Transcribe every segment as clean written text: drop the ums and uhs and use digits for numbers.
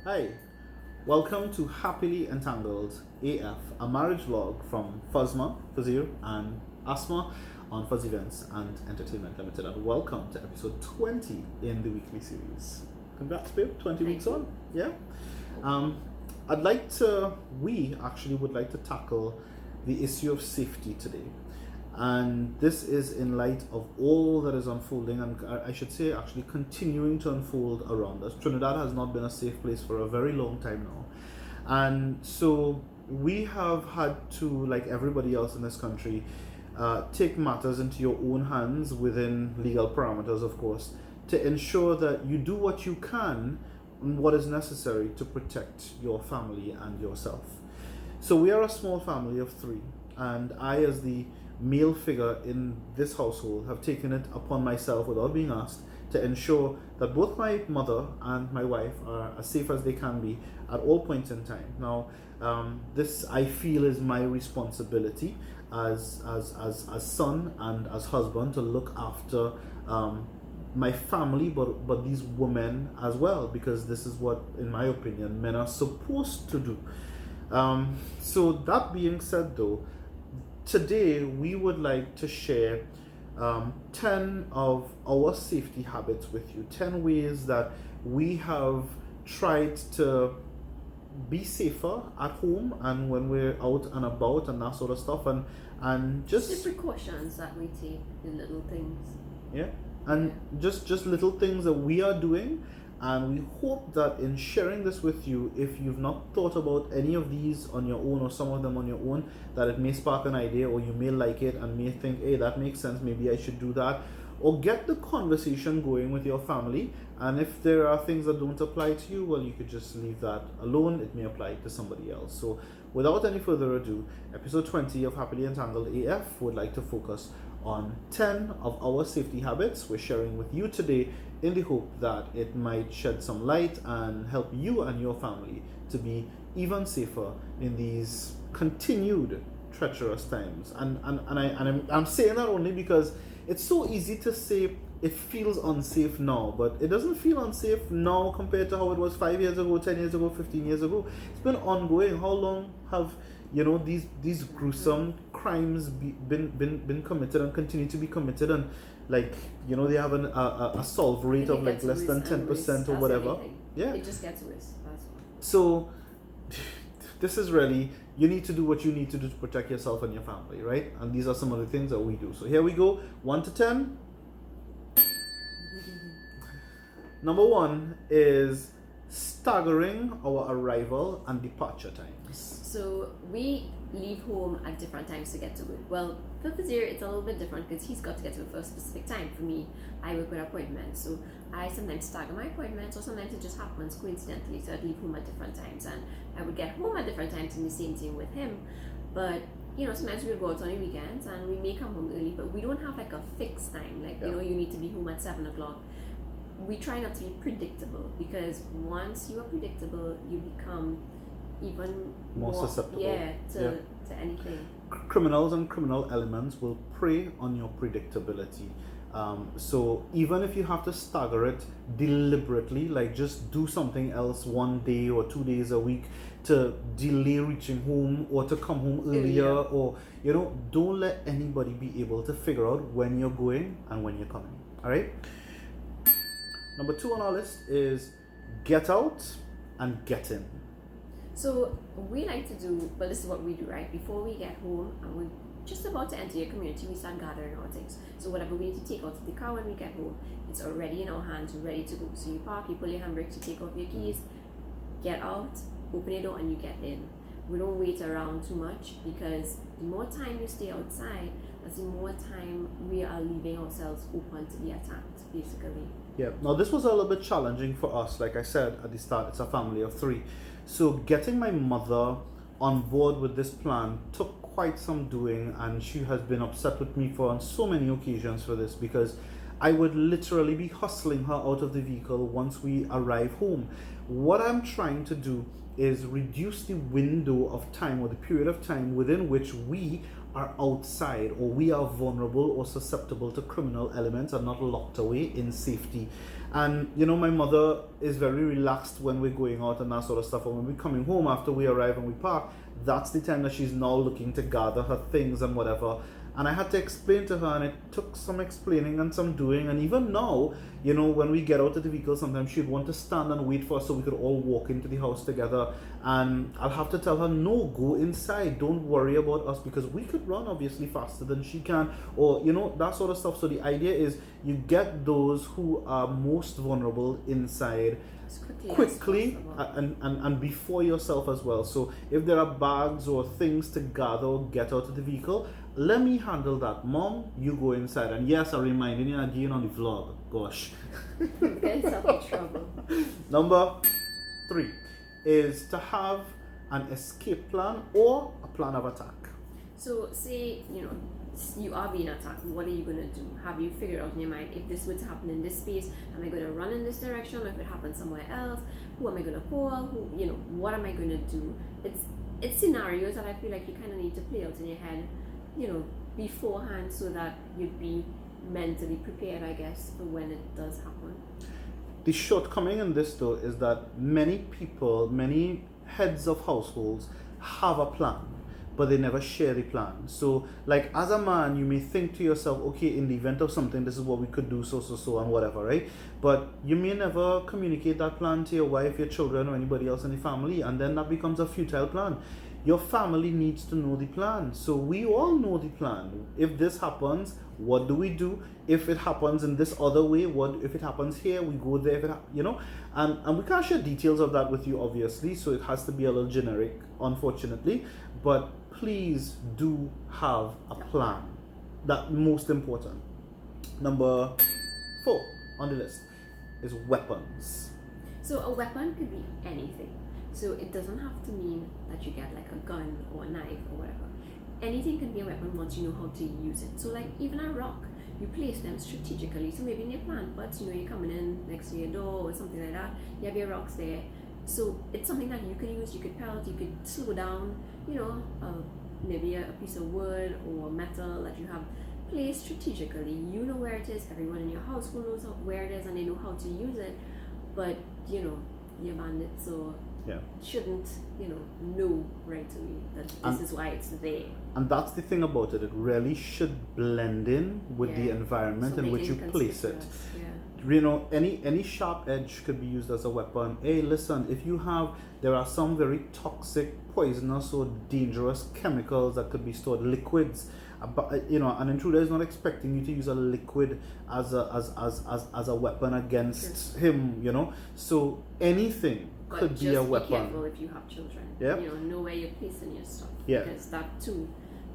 Hi, welcome to Happily Entangled AF, a marriage vlog from Fuzma, Fazeer, and Asma on Fuzivents and Entertainment Limited. And welcome to episode 20 in the weekly series. Congrats, babe, 20 weeks on. Yeah. Um, we actually would like to tackle the issue of safety today. And this is in light of all that is unfolding, and I should say actually continuing to unfold around us. Trinidad has not been a safe place for a very long time now, and so we have had to, like everybody else in this country, take matters into your own hands within legal parameters, of course, to ensure that you do what you can and what is necessary to protect your family and yourself. So we are a small family of three, and I, as the male figure in this household, have taken it upon myself without being asked to ensure that both my mother and my wife are as safe as they can be at all points in time. Now, this I feel is my responsibility as son and as husband to look after my family, but these women as well, because this is what, in my opinion, men are supposed to do. So that being said, though, today we would like to share 10 of our safety habits with you, 10 ways that we have tried to be safer at home and when we're out and about and that sort of stuff, and just the precautions that we take, the little things. Yeah, and just little things that we are doing, and we hope that in sharing this with you, if you've not thought about any of these on your own or some of them on your own, that it may spark an idea, or you may like it and may think, hey, that makes sense, maybe I should do that, or get the conversation going with your family. And if there are things that don't apply to you, well, you could just leave that alone. It may apply to somebody else. So without any further ado, episode 20 of Happily Entangled AF would like to focus on 10 of our safety habits we're sharing with you today, in the hope that it might shed some light and help you and your family to be even safer in these continued treacherous times. I'm saying that only because it's so easy to say it feels unsafe now, but it doesn't feel unsafe now compared to how it was 5 years ago, 10 years ago, 15 years ago. It's been ongoing. How long have these gruesome crimes been committed and continue to be committed, and they have a solve rate of like less than 10% or whatever. Yeah, it just gets worse. That's all. So this is really, you need to do what you need to do to protect yourself and your family, right? And these are some of the things that we do. So here we go, 1 to 10. Number 1 is staggering our arrival and departure times. So we leave home at different times to get to work. Well, for Fazeer, it's a little bit different because he's got to get to work for a specific time. For me, I work with appointments, so I sometimes stagger my appointments, or sometimes it just happens coincidentally. So I'd leave home at different times, and I would get home at different times, and the same thing with him. But sometimes we'll go out on the weekends and we may come home early, but we don't have like a fixed time. Like, you need to be home at 7 o'clock. We try not to be predictable, because once you are predictable, you become even more susceptible to anything. Criminals and criminal elements will prey on your predictability. So even if you have to stagger it deliberately, like just do something else 1 day or 2 days a week to delay reaching home or to come home earlier, or don't let anybody be able to figure out when you're going and when you're coming. All right. Number 2 on our list is get out and get in. So we like to do, well, this is what we do, right? Before we get home and we're just about to enter your community, we start gathering our things. So whatever we need to take out of the car when we get home, it's already in our hands, ready to go. So you park, you pull your handbrake to take off your keys, get out, open your door, and you get in. We don't wait around too much, because the more time you stay outside, that's the more time we are leaving ourselves open to be attacked, basically. Yeah. Now this was a little bit challenging for us. Like I said at the start, it's a family of 3. So getting my mother on board with this plan took quite some doing, and she has been upset with me for on so many occasions for this, because I would literally be hustling her out of the vehicle once we arrive home. What I'm trying to do is reduce the window of time, or the period of time within which we are outside, or we are vulnerable or susceptible to criminal elements and not locked away in safety. And my mother is very relaxed when we're going out and that sort of stuff. And when we're coming home after we arrive and we park, that's the time that she's now looking to gather her things and whatever. And I had to explain to her, and it took some explaining and some doing. And even now, when we get out of the vehicle, sometimes she'd want to stand and wait for us so we could all walk into the house together. And I'll have to tell her, no, go inside. Don't worry about us, because we could run obviously faster than she can, or that sort of stuff. So the idea is you get those who are most vulnerable inside As quickly as possible. and before yourself as well. So if there are bags or things to gather or get out of the vehicle, let me handle that. Mom, you go inside. And yes, I'm reminding you again on the vlog. Gosh. Get yourself in trouble. Number 3 is to have an escape plan or a plan of attack. So say, you are being attacked, what are you going to do? Have you figured out in your mind, if this were to happen in this space, am I going to run in this direction? Or if it happens somewhere else, who am I going to call? What am I going to do? It's scenarios that I feel like you kind of need to play out in your head, beforehand, so that you'd be mentally prepared, I guess, for when it does happen. The shortcoming in this though is that many heads of households have a plan, but they never share the plan. So like as a man, you may think to yourself, okay, in the event of something, this is what we could do, so and whatever, right? But you may never communicate that plan to your wife, your children, or anybody else in the family, and then that becomes a futile plan. Your family needs to know the plan. So we all know the plan. If this happens, what do we do? If it happens in this other way, what if it happens here? We go there. If it and we can't share details of that with you, obviously. So it has to be a little generic, unfortunately. But please do have a plan. That's most important. Number 4 on the list is weapons. So a weapon could be anything. So it doesn't have to mean that you get like a gun or a knife or whatever. Anything can be a weapon once you know how to use it. So like even a rock, you place them strategically. So maybe in your plant pots, you're coming in next to your door or something like that, you have your rocks there. So it's something that you can use, you could pelt, you could slow down, maybe a piece of wood or metal that you have placed strategically. You know where it is, everyone in your household knows where it is, and they know how to use it. But you're bandits, so shouldn't know right away that this is why it's there. And that's the thing about it. It really should blend in with the environment in which you place it. Any sharp edge could be used as a weapon. Hey, listen, there are some very toxic, poisonous, or dangerous chemicals that could be stored, liquids. An intruder is not expecting you to use a liquid as a weapon against him. So anything could be a weapon. Be careful if you have children. Know where you're placing your stuff. Because that too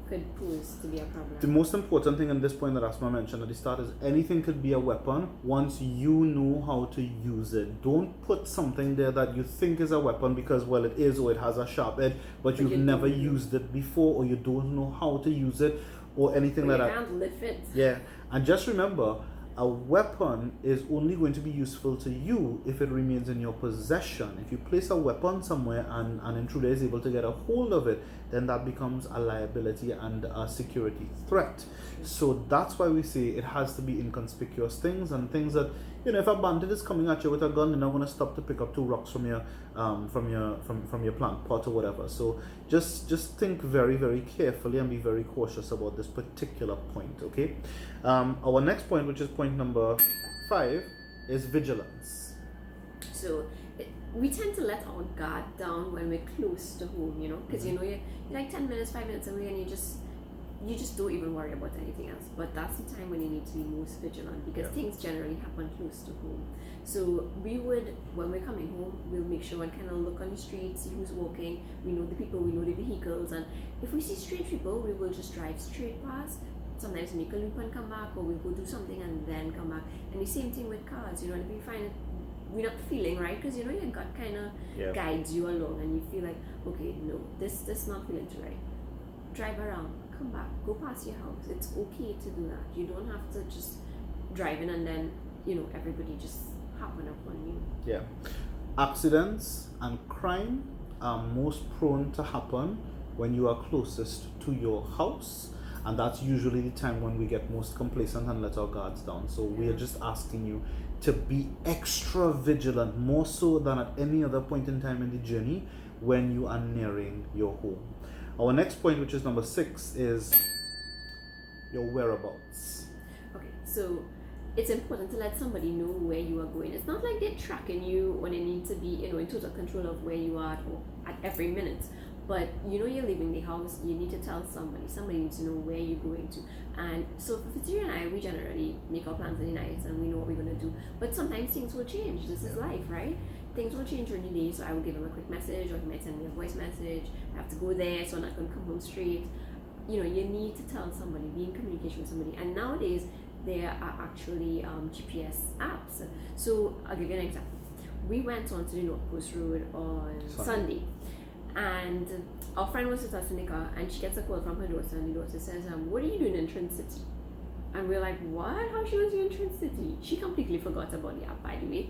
could pose to be a problem. The most important thing in this point that Asma mentioned at the start is anything could be a weapon once you know how to use it. Don't put something there that you think is a weapon because, well, it is, or it has a sharp edge, but you've never used it before, or you don't know how to use it, or anything like that. Can't lift it. Yeah, and just remember, a weapon is only going to be useful to you if it remains in your possession. If you place a weapon somewhere and an intruder is able to get a hold of it, then that becomes a liability and a security threat. So that's why we say it has to be inconspicuous things, and things that, if a bandit is coming at you with a gun, they're not going to stop to pick up 2 rocks from your plant pot or whatever. So just think very, very carefully and be very cautious about this particular point. Okay. Our next point, which is point number 5, is vigilance. So we tend to let our guard down when we're close to home, because you're like 10 minutes, 5 minutes away, and you just don't even worry about anything else. But that's the time when you need to be most vigilant, because things generally happen close to home. So we would, when we're coming home, we'll make sure and kind of look on the street, see who's walking. We know the people, we know the vehicles, and if we see strange people, we will just drive straight past. Sometimes make a loop and come back, or we'll go do something and then come back. And the same thing with cars, and if we find it, we're not feeling right, because your gut kind of guides you along, and you feel like, okay, no, this not feeling too right. Drive around, come back, go past your house. It's okay to do that. You don't have to just drive in and then everybody just happen upon you. Yeah, accidents and crime are most prone to happen when you are closest to your house. And that's usually the time when we get most complacent and let our guards down. So we are just asking you, to be extra vigilant, more so than at any other point in time in the journey when you are nearing your home. Our next point, which is number 6, is your whereabouts. Okay, so it's important to let somebody know where you are going. It's not like they're tracking you when they need to be, in total control of where you are at every minute. But you're leaving the house, you need to tell somebody. Somebody needs to know where you're going to. And so for Fazeer and I, we generally make our plans in the night and we know what we're going to do. But sometimes things will change. This is life, right? Things will change during the day. So I will give him a quick message, or he might send me a voice message. I have to go there, so I'm not going to come home straight. You need to tell somebody, be in communication with somebody. And nowadays, there are actually GPS apps. So I'll give you an example. We went on to the North Coast Road on Sunday. And our friend was with us in the car, and she gets a call from her daughter, and the daughter says, what are you doing in Trin City? And we're like, what? How she was doing in Trin City? She completely forgot about the app, by the way.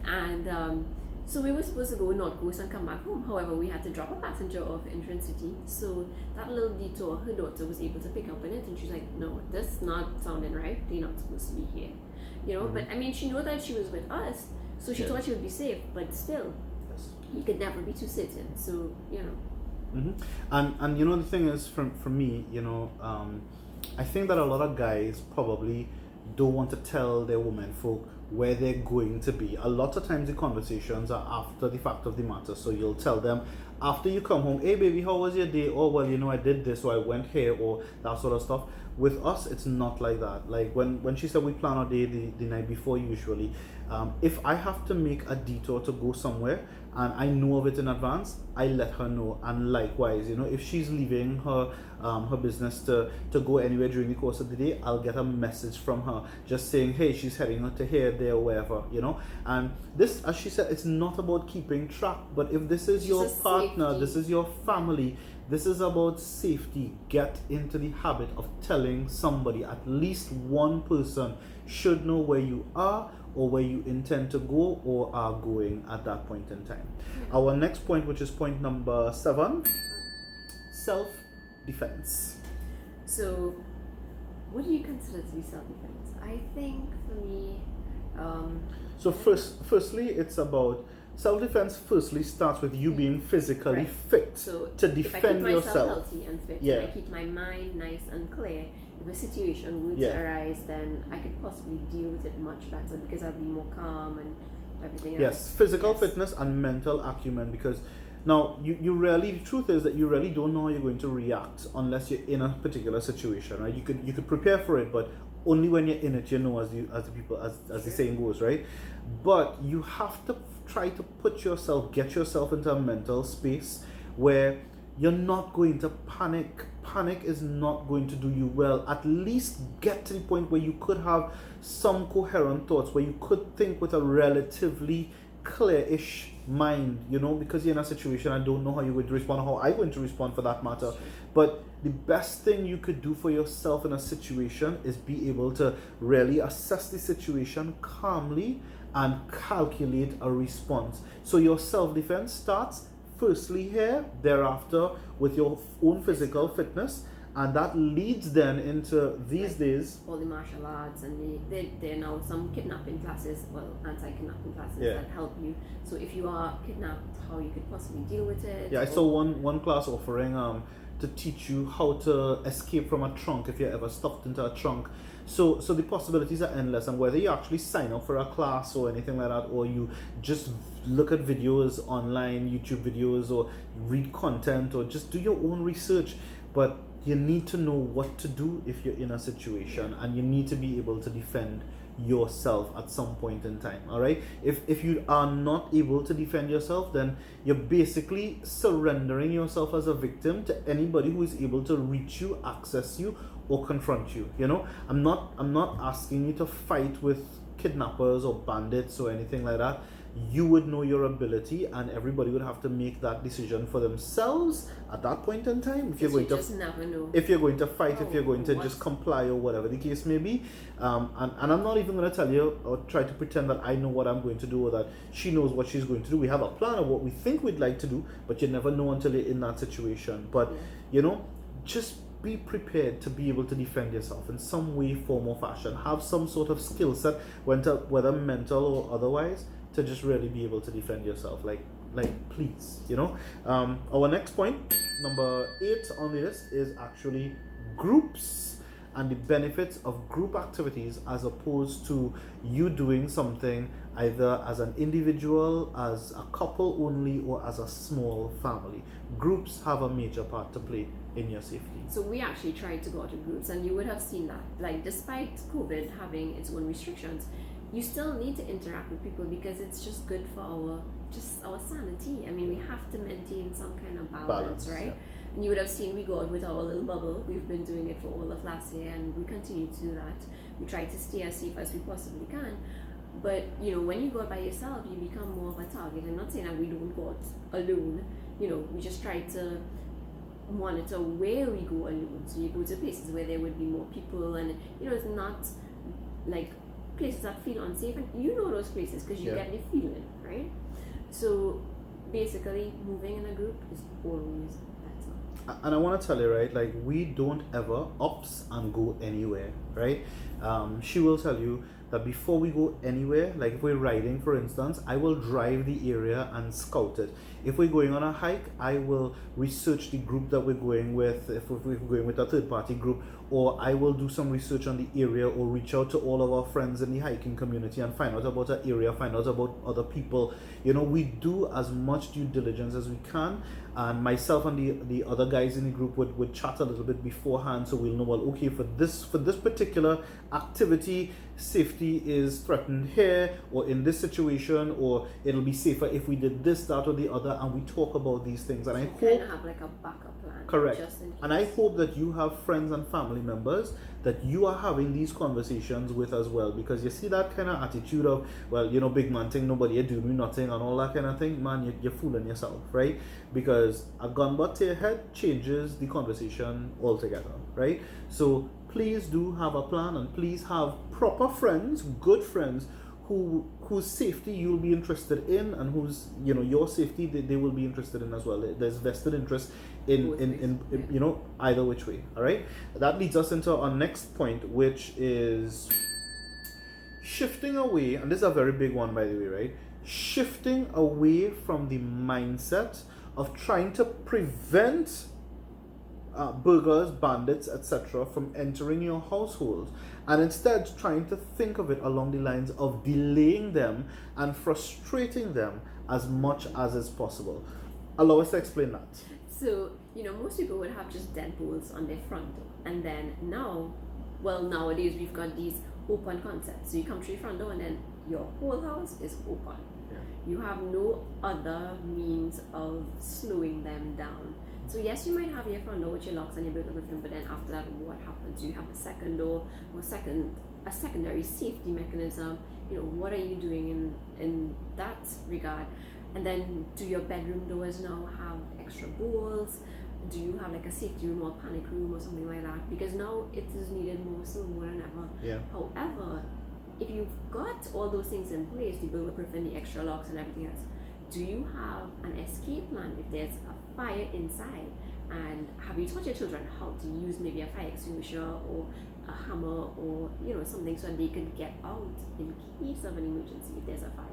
And so we were supposed to go North Coast and come back home. However, we had to drop a passenger off in Trin City. So that little detour, her daughter was able to pick up on it, and she's like, no, this is not sounding right. They're not supposed to be here. But I mean, she knew that she was with us, so she thought she would be safe, but still. You could never be too certain, so Mm-hmm. And the thing is, from me, I think that a lot of guys probably don't want to tell their women folk where they're going to be. A lot of times the conversations are after the fact of the matter, so you'll tell them after you come home, hey baby, how was your day? Oh well, I did this, or I went here, or that sort of stuff. With us, it's not like that. Like when she said we plan our day the night before, usually, if I have to make a detour to go somewhere and I know of it in advance, I let her know. And likewise, if she's leaving her business to go anywhere during the course of the day, I'll get a message from her just saying, hey, she's heading to here, there, wherever, And this, as she said, it's not about keeping track, but if this is your partner, this is your family, this is about safety. Get into the habit of telling somebody. At least one person should know where you are or where you intend to go or are going at that point in time. Our next point, which is point number 7, self-defense. So, what do you consider to be self-defense? I think for me... So firstly, it's about... Self-defense firstly starts with you being physically fit to defend yourself. If I keep myself healthy and fit, and I keep my mind nice and clear, if a situation were to arise, then I could possibly deal with it much better because I'll be more calm and everything else. Yes, physical fitness and mental acumen, because now you really, the truth is that you really don't know how you're going to react unless you're in a particular situation, right? You could prepare for it, but only when you're in it, as the saying goes, right? But you have to try to get yourself into a mental space where you're not going to panic. Panic is not going to do you well. At least get to the point where you could have some coherent thoughts, where you could think with a relatively clear-ish mind, because you're in a situation, I don't know how you're going to respond, or how I'm going to respond for that matter. But the best thing you could do for yourself in a situation is be able to really assess the situation calmly and calculate a response. So your self-defense starts firstly here, thereafter with your own physical fitness, and that leads then into these days all the martial arts, and there are now some kidnapping classes, anti-kidnapping classes that help you. So if you are kidnapped, how you could possibly deal with it. I saw one class offering to teach you how to escape from a trunk if you're ever stuffed into a trunk. So the possibilities are endless, and whether you actually sign up for a class or anything like that, or you just look at videos online, YouTube videos, or read content, or just do your own research, but you need to know what to do if you're in a situation, and you need to be able to defend yourself at some point in time. All right, if you are not able to defend yourself, then you're basically surrendering yourself as a victim to anybody who is able to reach you, access you, or confront you. I'm not asking you to fight with kidnappers or bandits or anything like that. You would know your ability, and everybody would have to make that decision for themselves at that point in time. If you're going to fight, if you're going to just comply, or whatever the case may be. And I'm not even going to tell you or try to pretend that I know what I'm going to do, or that she knows what she's going to do. We have a plan of what we think we'd like to do, but you never know until you're in that situation. But just be prepared to be able to defend yourself in some way, form, or fashion. Have some sort of skill set, whether mental or otherwise, to just really be able to defend yourself. Like please, Our next point, number 8 on the list, is actually groups and the benefits of group activities as opposed to you doing something either as an individual, as a couple only, or as a small family. Groups have a major part to play in your safety. So we actually tried to go out in groups, and you would have seen that, like, despite COVID having its own restrictions, you still need to interact with people because it's just good for our sanity. I mean, we have to maintain some kind of balance, right? Yeah. And you would have seen we go out with our little bubble. We've been doing it for all of last year, and we continue to do that. We try to stay as safe as we possibly can. But when you go out by yourself, you become more of a target. I'm not saying that we don't go out alone. We just try to monitor where we go alone. So you go to places where there would be more people, and it's not like places that feel unsafe, and those places because you get the feeling, right? So basically, moving in a group is always better. And I want to tell you, right, like, we don't ever ups and go anywhere, right? She will tell you that before we go anywhere, like if we're riding, for instance, I will drive the area and scout it. If we're going on a hike, I will research the group that we're going with, if we're going with a third-party group, or I will do some research on the area or reach out to all of our friends in the hiking community and find out about an area, find out about other people. We do as much due diligence as we can, and myself and the other guys in the group would chat a little bit beforehand, so we'll know, well, okay, for this particular activity, safety is threatened here, or in this situation, or it'll be safer if we did this, that, or the other, and we talk about these things. And I hope kind of have like a backup plan. Correct. Just in case. And I hope that you have friends and family members that you are having these conversations with as well, because you see that kind of attitude of, well, big man thing, nobody do me nothing and all that kind of thing, man, you're fooling yourself, right? Because a gun butt to your head changes the conversation altogether, right? So please do have a plan, and please have proper friends, good friends, whose safety you'll be interested in, and whose your safety they will be interested in as well. There's vested interest in either which way. All right, that leads us into our next point, which is shifting away, and this is a very big one, by the way, right? Shifting away from the mindset of trying to prevent burglars, bandits, etc. from entering your household, and instead trying to think of it along the lines of delaying them and frustrating them as much as is possible. Allow us to explain that. So, most people would have just deadbolts on their front door, and then nowadays we've got these open concepts. So you come through your front door, and then your whole house is open. Yeah. You have no other means of slowing them down. So yes, you might have your front door with your locks and your burglar proof, but then after that, what happens? You have a second door, or a secondary safety mechanism. What are you doing in that regard? And then, do your bedroom doors now have extra bolts? Do you have like a safety room or panic room or something like that? Because now it is needed more than ever. Yeah. However, if you've got all those things in place, the burglar proof and the extra locks and everything else, do you have an escape plan if there's a fire inside? And have you taught your children how to use maybe a fire extinguisher or a hammer or something so that they can get out in case of an emergency if there's a fire?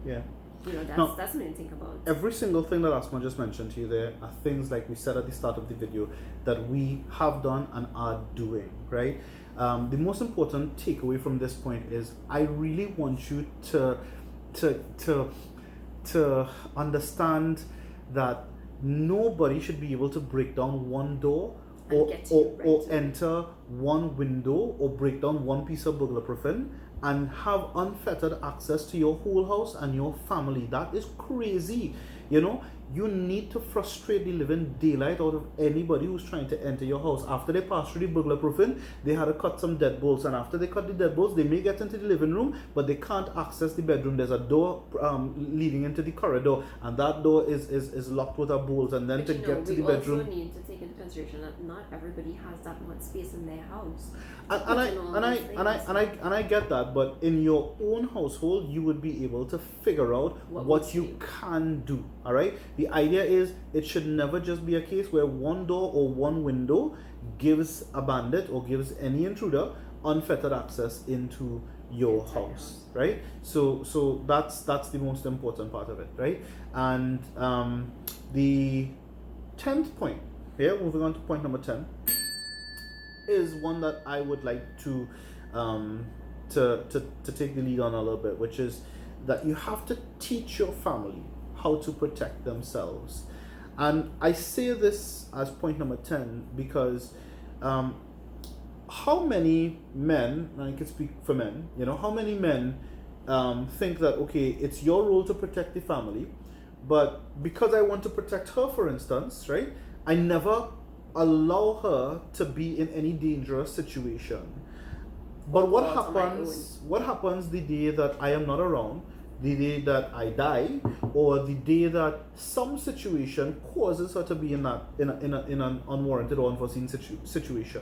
Yeah. That's something to think about. Every single thing that Asma just mentioned to you there are things, like we said at the start of the video, that we have done and are doing, right? The most important takeaway from this point is I really want you to understand that nobody should be able to break down one door or enter one window or break down one piece of burglar proofing and have unfettered access to your whole house and your family. That is crazy. You need to frustrate the living daylight out of anybody who's trying to enter your house. After they pass through the burglar proofing, they had to cut some deadbolts, and after they cut the deadbolts, they may get into the living room, but they can't access the bedroom. There's a door leading into the corridor, and that door is locked with a bolt, and then But to get to the we bedroom. also need to take into consideration that not everybody has that much space in their house. And I get that, but in your own household, you would be able to figure out what you can do. All right. The idea is it should never just be a case where one door or one window gives a bandit or gives any intruder unfettered access into your house, right? So that's the most important part of it, right? And the 10th point here, moving on to point number 10, is one that I would like to take the lead on a little bit, which is that you have to teach your family how to protect themselves. And I say this as point number 10 because how many men, and I can speak for men, how many men think that, okay, it's your role to protect the family, but because I want to protect her, for instance, right, I never allow her to be in any dangerous situation. But what happens the day that I am not around, the day that I die, or the day that some situation causes her to be in an unwarranted or unforeseen situation?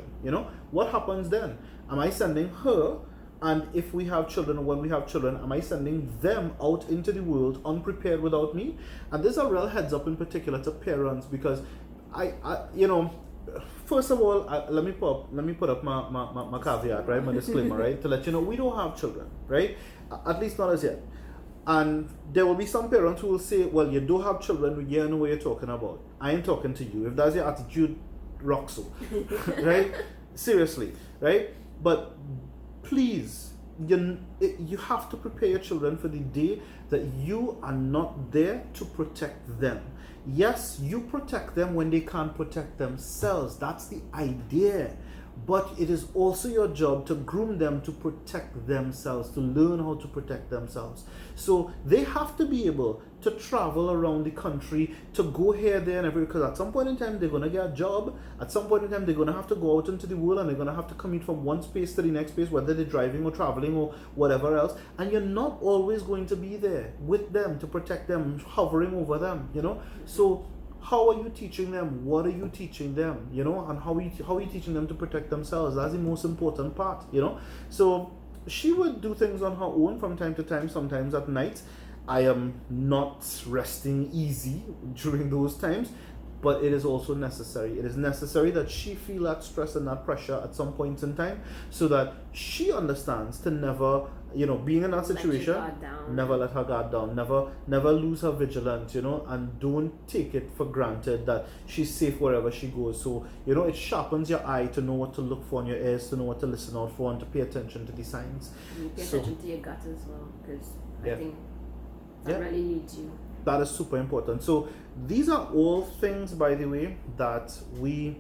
What happens then? Am I sending her, and if we have children, or when we have children, am I sending them out into the world unprepared without me? And there's a real heads up in particular to parents, because I first of all, let me put up my caveat, right, my disclaimer, right, to let you know we don't have children, right, at least not as yet. And there will be some parents who will say, well, you don't have children, you know what you're talking about. I ain't talking to you. If that's your attitude, rock so. Right? Seriously, right? But please, you have to prepare your children for the day that you are not there to protect them. Yes, you protect them when they can't protect themselves. That's the idea. But it is also your job to groom them to protect themselves, to learn how to protect themselves. So they have to be able to travel around the country, to go here, there, and everywhere, because at some point in time they're going to get a job. At some point in time they're going to have to go out into the world, and they're going to have to commute from one space to the next space, whether they're driving or traveling or whatever else. And you're not always going to be there with them to protect them, hovering over them, So how are you teaching them? What are you teaching them? And how are you teaching them to protect themselves? That's the most important part, So she would do things on her own from time to time, sometimes at night. I am not resting easy during those times, but it is also necessary. It is necessary that she feel that stress and that pressure at some point in time, so that she understands to never, being in that situation, never let her guard down, never lose her vigilance, and don't take it for granted that she's safe wherever she goes. So, it sharpens your eye to know what to look for, and your ears to know what to listen out for, and to pay attention to the signs. And pay attention to your gut as well, because I think that really needs you. That is super important. So these are all things, by the way, that we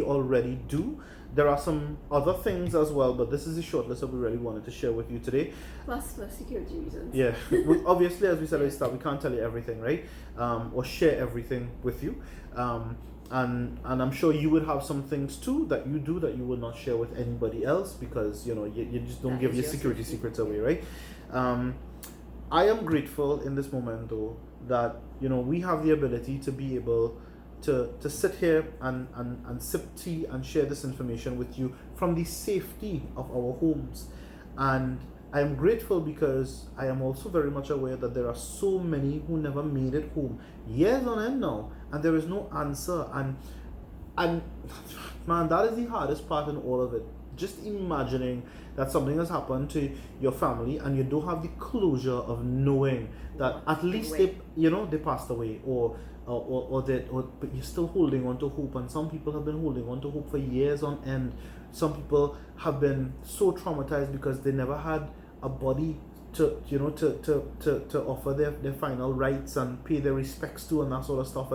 already do. There are some other things as well, but this is the short list that we really wanted to share with you today. Plus for security reasons. Yeah, obviously, as we said at the start, we can't tell you everything, right? Or share everything with you. And I'm sure you would have some things too that you do that you will not share with anybody else, because you just don't give your security secrets away, right? I am grateful in this moment, though, that we have the ability to be able to sit here and sip tea and share this information with you from the safety of our homes. And I am grateful because I am also very much aware that there are so many who never made it home, years on end now, and there is no answer. And man, that is the hardest part in all of it. Just imagining that something has happened to your family and you don't have the closure of knowing that at least they passed away, or but you're still holding on to hope. And some people have been holding on to hope for years on end. Some people have been so traumatized because they never had a body to offer their final rites and pay their respects to, and that sort of stuff.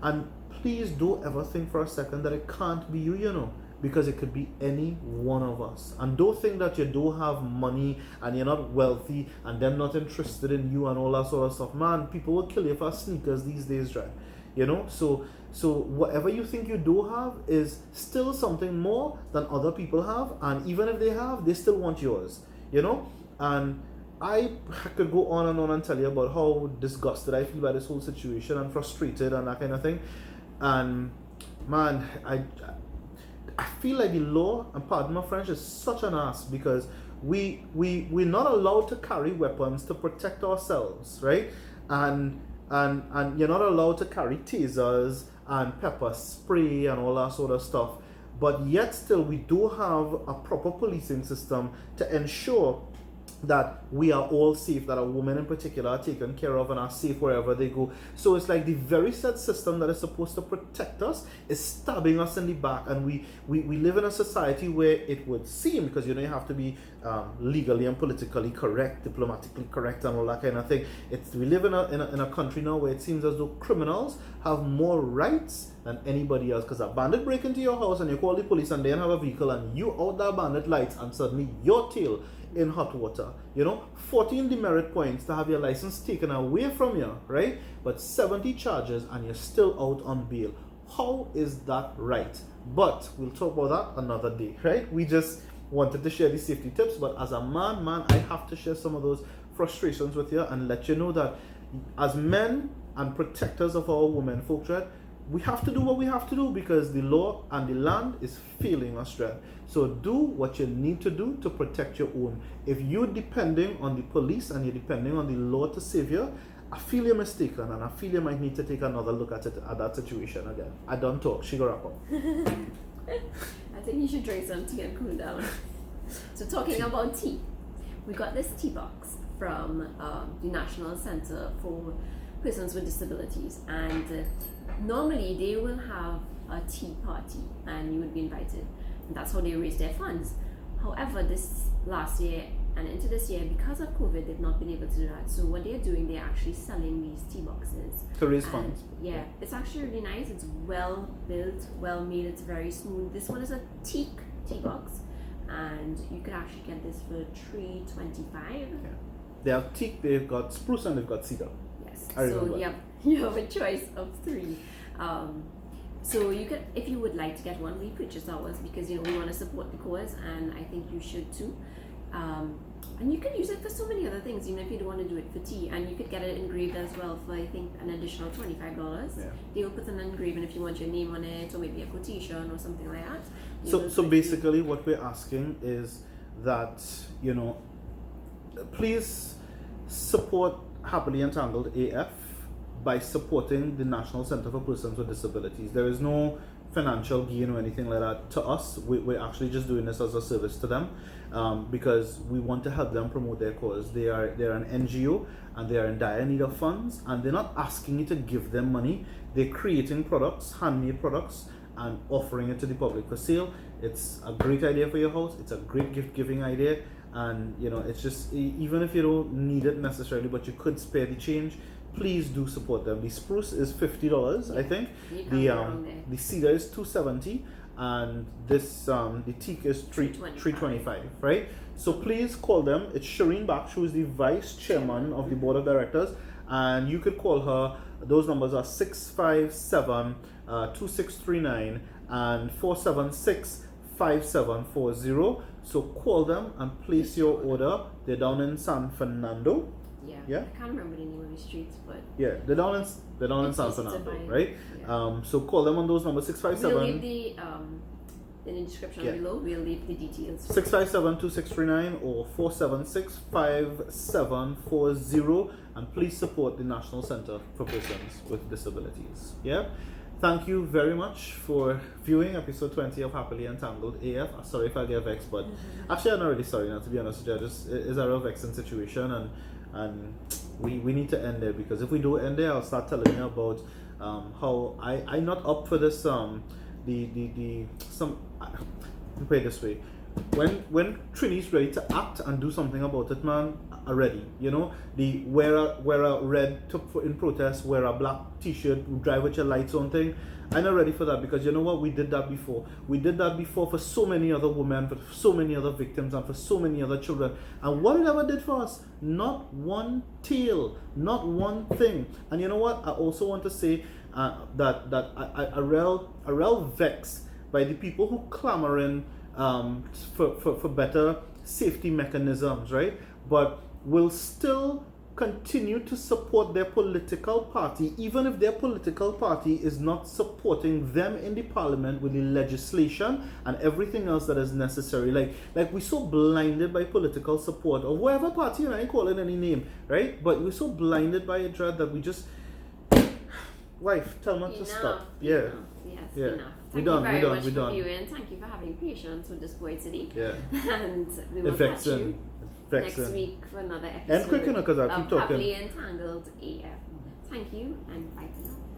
And please don't ever think for a second that it can't be you, because it could be any one of us. And don't think that you don't have money and you're not wealthy and them not interested in you and all that sort of stuff. Man, people will kill you for sneakers these days, right? So whatever you think you do have is still something more than other people have, and even if they have, they still want yours, And I could go on and tell you about how disgusted I feel by this whole situation and frustrated and that kind of thing. And man, I feel like the law, and pardon my French, is such an ass because we're not allowed to carry weapons to protect ourselves, right? And you're not allowed to carry tasers and pepper spray and all that sort of stuff. But yet still we do have a proper policing system to ensure that we are all safe, that our women in particular are taken care of and are safe wherever they go. So it's like the very said system that is supposed to protect us is stabbing us in the back, and we live in a society where it would seem, because you have to be legally and politically correct, diplomatically correct and all that kind of thing. We live in a country now where it seems as though criminals have more rights than anybody else, because a bandit break into your house and you call the police and they don't have a vehicle and you out that bandit lights and suddenly your tail in hot water. 14 demerit points to have your license taken away from you, right? But 70 charges and you're still out on bail. How is that right? But we'll talk about that another day, right? We just wanted to share the safety tips, but as a man, I have to share some of those frustrations with you and let you know that as men and protectors of our women folk, right, we have to do what we have to do because the law and the land is failing us, right? So do what you need to do to protect your own. If you're depending on the police and you're depending on the law to save you, I feel you're mistaken, and I feel you might need to take another look at that situation again. I don't talk. She go wrap up. I think you should drink some tea and cool down. So talking about tea, we got this tea box from the National Center for Persons with Disabilities, and normally they will have a tea party and you would be invited, and that's how they raise their funds. However, this last year and into this year, because of COVID, they've not been able to do that. So what they're doing, they're actually selling these tea boxes to raise funds. Yeah, it's actually really nice. It's well built, well made. It's very smooth. This one is a teak tea box, and you could actually get this for $3.25. Yeah. They have teak, they've got spruce, and they've got cedar. Yes. I remember. So you have a choice of three. So you could, if you would like to get one, we purchased ours because we want to support the cause, and I think you should too. And you can use it for so many other things, even if you don't want to do it for tea. And you could get it engraved as well for, I think, an additional $25. Yeah. They will put an engraving if you want your name on it, or maybe a quotation or something like that. So basically what we're asking is that, please support Happily Entangled AF by supporting the National Center for Persons with Disabilities. There is no financial gain or anything like that to us. We're actually just doing this as a service to them, because we want to help them promote their cause. They're an NGO and they are in dire need of funds, and they're not asking you to give them money. They're creating products, handmade products, and offering it to the public for sale. It's a great idea for your house. It's a great gift giving idea, and it's just, even if you don't need it necessarily, but you could spare the change, please do support them. The spruce is $50, I think. The cedar is $2.70, and this the teak is $3.25, right? So please call them. It's Shireen Bach, who is the vice chairman of the board of directors, and you could call her. Those numbers are 657-2639 and 476-5740. So call them and place your order. They're down in San Fernando. Yeah. I can't remember the name of the streets, but they're down in San Fernando, right? Yeah. So call them on those numbers. 657. We'll leave in the description below. We'll leave the details. 657-2639 or 476-5740, and please support the National Center for Persons with Disabilities. Yeah. Thank you very much for viewing episode 20 of Happily Entangled AF. Sorry if I get vexed, but actually I'm not really sorry now, to be honest with you. It's a real vexing situation, and we need to end there, because if we don't end there, I'll start telling you about how I'm not up for this put it this way. When Trini's ready to act and do something about it, man, are ready. The wear a red in protest, wear a black t-shirt, drive with your lights on thing. I'm not ready for that, because you know what? We did that before. We did that before for so many other women, for so many other victims, and for so many other children. And what it ever did for us? Not one tail, not one thing. And you know what? I also want to say that I real vexed by the people who clamoring for better safety mechanisms, right? But will still continue to support their political party, even if their political party is not supporting them in the parliament with the legislation and everything else that is necessary. Like we're so blinded by political support of whatever party, and I ain't calling any name, right? But we're so blinded by it, Dread, that we just wife, tell me to stop. Yeah. Enough. Yes, Yeah. enough. We Thank done, you very we done, much we for done. viewing. Thank you for having patience with this boy today. Yeah. And we will catch Vexing. you next week for another episode And quick, because I keep of talking. Happily Entangled AF. Thank you and bye for now.